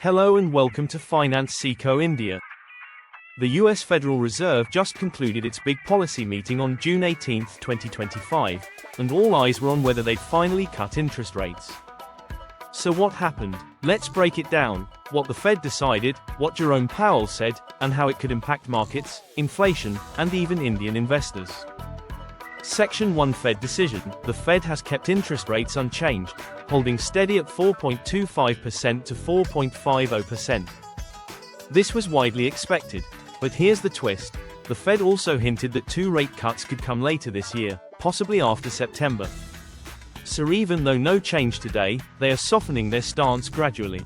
Hello and welcome to Finance Sikho India. The US Federal Reserve just concluded its big policy meeting on June 18, 2025, and all eyes were on whether they'd finally cut interest rates. So what happened? Let's break it down: what the Fed decided, what Jerome Powell said, and how it could impact markets, inflation, and even Indian investors. Section 1 Fed Decision. The Fed has kept interest rates unchanged, holding steady at 4.25% to 4.50%. This was widely expected, but here's the twist. The Fed also hinted that 2 rate cuts could come later this year, possibly after September. So even though no change today, they are softening their stance gradually.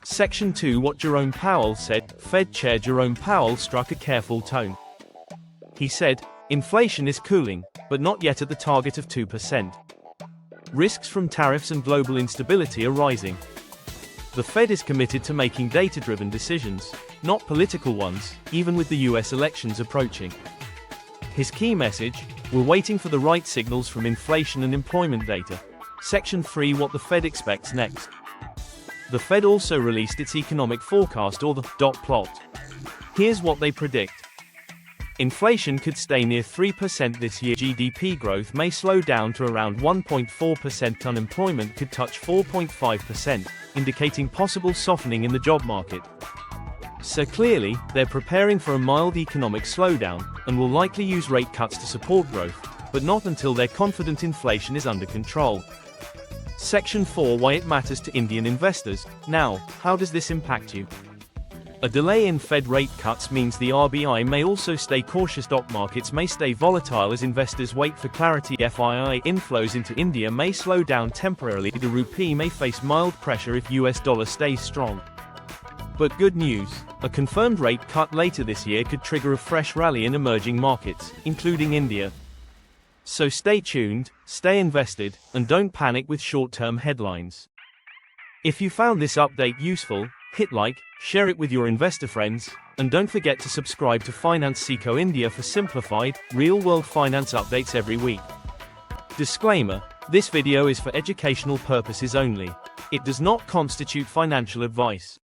Section 2 What Jerome Powell said. Fed Chair Jerome Powell struck a careful tone. He said, "Inflation is cooling, but not yet at the target of 2%. Risks from tariffs and global instability are rising. The Fed is committed to making data-driven decisions, not political ones, even with the US elections approaching." His key message: we're waiting for the right signals from inflation and employment data. Section 3 What the Fed expects next. The Fed also released its economic forecast, or the dot plot. Here's what they predict. Inflation could stay near 3% this year. GDP growth may slow down to around 1.4%. Unemployment could touch 4.5%, indicating possible softening in the job market. So clearly, they're preparing for a mild economic slowdown, and will likely use rate cuts to support growth, but not until they're confident inflation is under control. Section 4 Why it matters to Indian investors. Now, how does this impact you? A delay in Fed rate cuts means the RBI may also stay cautious. Stock markets may stay volatile as investors wait for clarity. FII inflows into India may slow down temporarily. The rupee may face mild pressure if US dollar stays strong. But good news: a confirmed rate cut later this year could trigger a fresh rally in emerging markets, including India. So stay tuned, stay invested, and don't panic with short-term headlines. If you found this update useful, hit like, share it with your investor friends, and don't forget to subscribe to Finance Sikho India for simplified, real-world finance updates every week. Disclaimer: this video is for educational purposes only. It does not constitute financial advice.